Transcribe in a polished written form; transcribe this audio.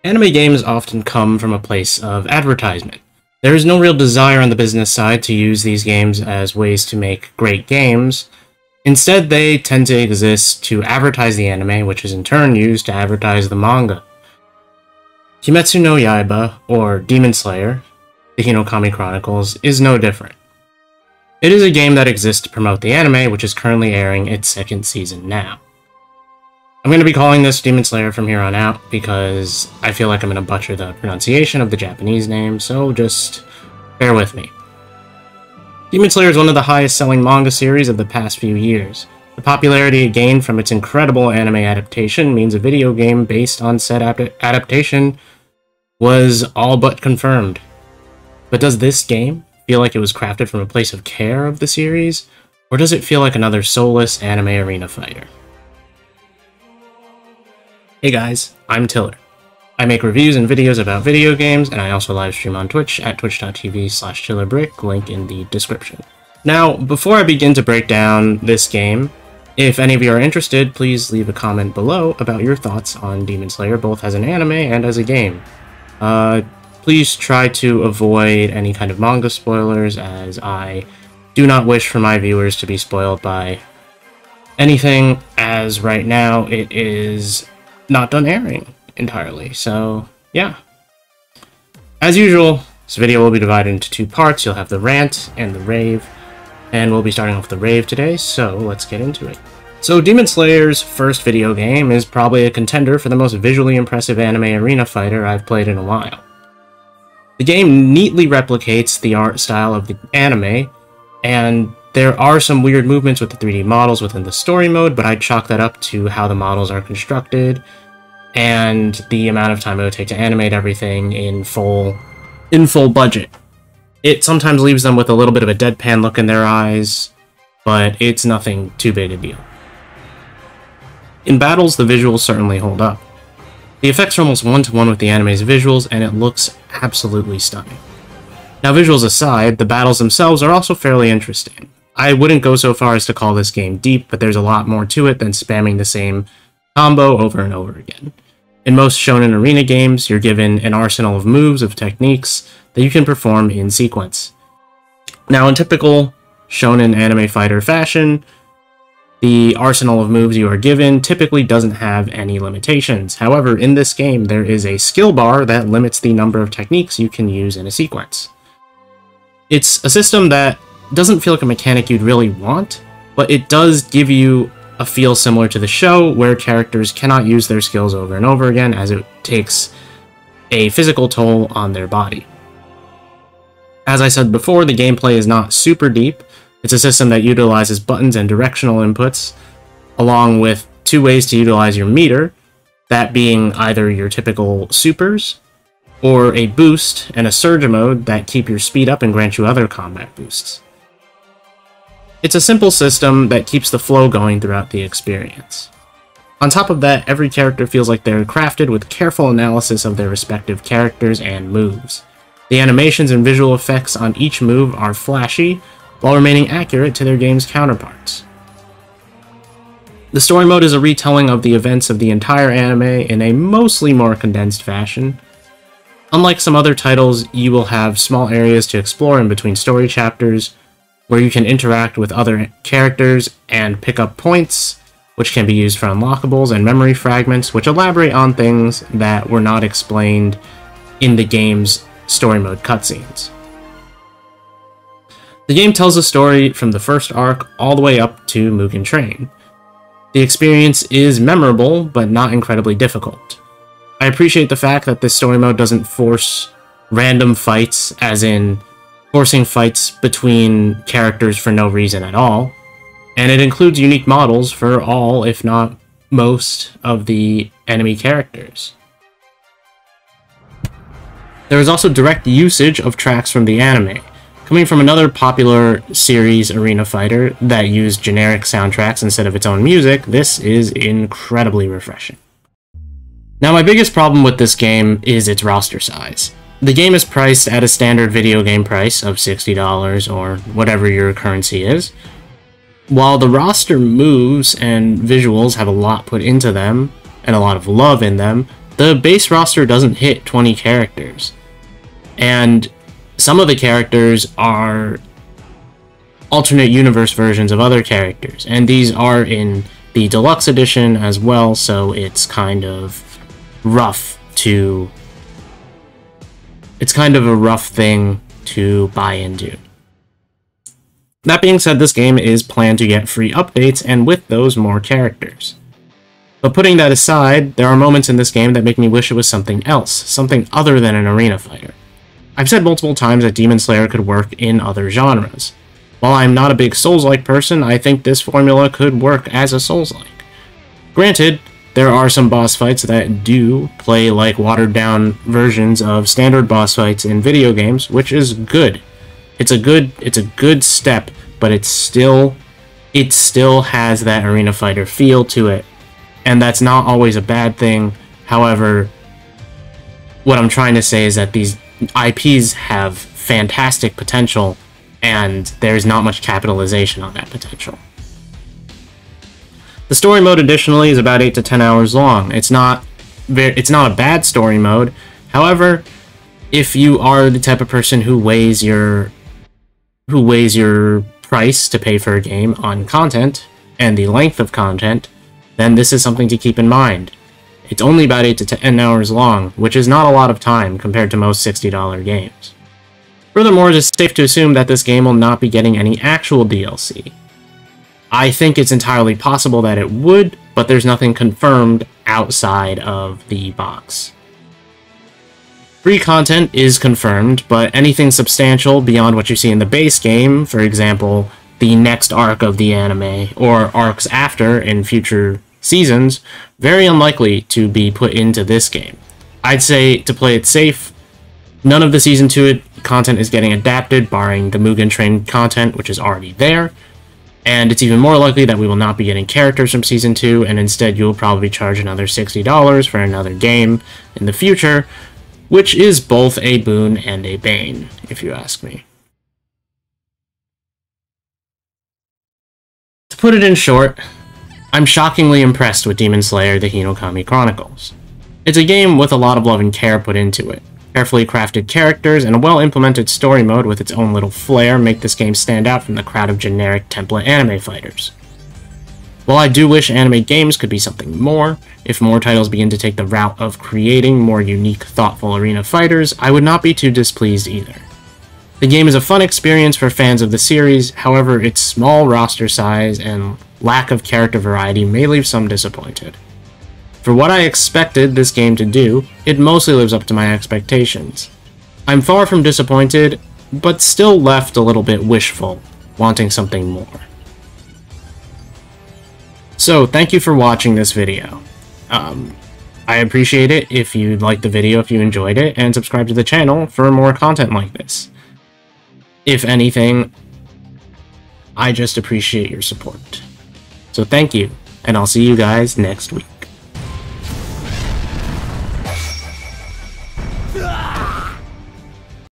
Anime games often come from a place of advertisement. There is no real desire on the business side to use these games as ways to make great games. Instead, they tend to exist to advertise the anime, which is in turn used to advertise the manga. Kimetsu no Yaiba, or Demon Slayer, the Hinokami Chronicles, is no different. It is a game that exists to promote the anime, which is currently airing its second season now. I'm going to be calling this Demon Slayer from here on out, because I feel like I'm going to butcher the pronunciation of the Japanese name, so just bear with me. Demon Slayer is one of the highest-selling manga series of the past few years. The popularity it gained from its incredible anime adaptation means a video game based on said adaptation was all but confirmed. But does this game feel like it was crafted from a place of care of the series, or does it feel like another soulless anime arena fighter? Hey guys, I'm Tiller. I make reviews and videos about video games, and I also livestream on Twitch at twitch.tv/TillerBrick, link in the description. Now, before I begin to break down this game, if any of you are interested, please leave a comment below about your thoughts on Demon Slayer, both as an anime and as a game. Please try to avoid any kind of manga spoilers, as I do not wish for my viewers to be spoiled by anything, as right now it is not done airing entirely, so yeah. As usual, this video will be divided into two parts. You'll have the rant and the rave, and we'll be starting off with the rave today, so let's get into it. So Demon Slayer's first video game is probably a contender for the most visually impressive anime arena fighter I've played in a while. The game neatly replicates the art style of the anime, and there are some weird movements with the 3D models within the story mode, but I'd chalk that up to how the models are constructed and the amount of time it would take to animate everything in full budget. It sometimes leaves them with a little bit of a deadpan look in their eyes, but it's nothing too big a deal. In battles, the visuals certainly hold up. The effects are almost one-to-one with the anime's visuals, and it looks absolutely stunning. Now, visuals aside, the battles themselves are also fairly interesting. I wouldn't go so far as to call this game deep, but there's a lot more to it than spamming the same combo over and over again. In most shonen arena games, you're given an arsenal of moves, of techniques, that you can perform in sequence. Now, in typical shonen anime fighter fashion, the arsenal of moves you are given typically doesn't have any limitations. However, in this game, there is a skill bar that limits the number of techniques you can use in a sequence. It's a system that doesn't feel like a mechanic you'd really want, but it does give you a feel similar to the show, where characters cannot use their skills over and over again, as it takes a physical toll on their body. As I said before, the gameplay is not super deep. It's a system that utilizes buttons and directional inputs, along with two ways to utilize your meter, that being either your typical supers, or a boost and a surge mode that keep your speed up and grant you other combat boosts. It's a simple system that keeps the flow going throughout the experience. On top of that, every character feels like they're crafted with careful analysis of their respective characters and moves. The animations and visual effects on each move are flashy, while remaining accurate to their game's counterparts. The story mode is a retelling of the events of the entire anime in a mostly more condensed fashion. Unlike some other titles, you will have small areas to explore in between story chapters, where you can interact with other characters and pick up points, which can be used for unlockables, and memory fragments, which elaborate on things that were not explained in the game's story mode cutscenes. The game tells a story from the first arc all the way up to Mugen Train. The experience is memorable, but not incredibly difficult. I appreciate the fact that this story mode doesn't force random fights, as in forcing fights between characters for no reason at all, and it includes unique models for all, if not most, of the enemy characters. There is also direct usage of tracks from the anime. Coming from another popular series arena fighter that used generic soundtracks instead of its own music, this is incredibly refreshing. Now, my biggest problem with this game is its roster size. The game is priced at a standard video game price of $60 or whatever your currency is. While the roster moves and visuals have a lot put into them, and a lot of love in them, the base roster doesn't hit 20 characters. And some of the characters are alternate universe versions of other characters, and these are in the deluxe edition as well, so it's kind of rough to... It's kind of a rough thing to buy into. That being said, this game is planned to get free updates, and with those, more characters. But putting that aside, there are moments in this game that make me wish it was something else, something other than an arena fighter. I've said multiple times that Demon Slayer could work in other genres. While I'm not a big Souls-like person, I think this formula could work as a Souls-like. Granted, there are some boss fights that do play like watered-down versions of standard boss fights in video games, which is good. It's a good step, but it still has that arena fighter feel to it, and that's not always a bad thing. However, what I'm trying to say is that these IPs have fantastic potential, and there's not much capitalization on that potential. The story mode, additionally, is about 8 to 10 hours long. It's not a bad story mode. However, if you are the type of person who weighs your price to pay for a game on content and the length of content, then this is something to keep in mind. It's only about 8 to 10 hours long, which is not a lot of time compared to most $60 games. Furthermore, it is safe to assume that this game will not be getting any actual DLC. I think it's entirely possible that it would, but there's nothing confirmed outside of the box. Free content is confirmed, but anything substantial beyond what you see in the base game, for example, the next arc of the anime, or arcs after in future seasons, very unlikely to be put into this game. I'd say, to play it safe, none of the Season 2 content is getting adapted, barring the Mugen Train content, which is already there, and it's even more likely that we will not be getting characters from Season 2, and instead you'll probably charge another $60 for another game in the future, which is both a boon and a bane, if you ask me. To put it in short, I'm shockingly impressed with Demon Slayer: The Hinokami Chronicles. It's a game with a lot of love and care put into it. Carefully crafted characters and a well-implemented story mode with its own little flair make this game stand out from the crowd of generic template anime fighters. While I do wish anime games could be something more, if more titles begin to take the route of creating more unique, thoughtful arena fighters, I would not be too displeased either. The game is a fun experience for fans of the series, however, its small roster size and lack of character variety may leave some disappointed. For what I expected this game to do, it mostly lives up to my expectations. I'm far from disappointed, but still left a little bit wishful, wanting something more. So, thank you for watching this video. I appreciate it if you liked the video, if you enjoyed it, and subscribe to the channel for more content like this. If anything, I just appreciate your support. So thank you, and I'll see you guys next week.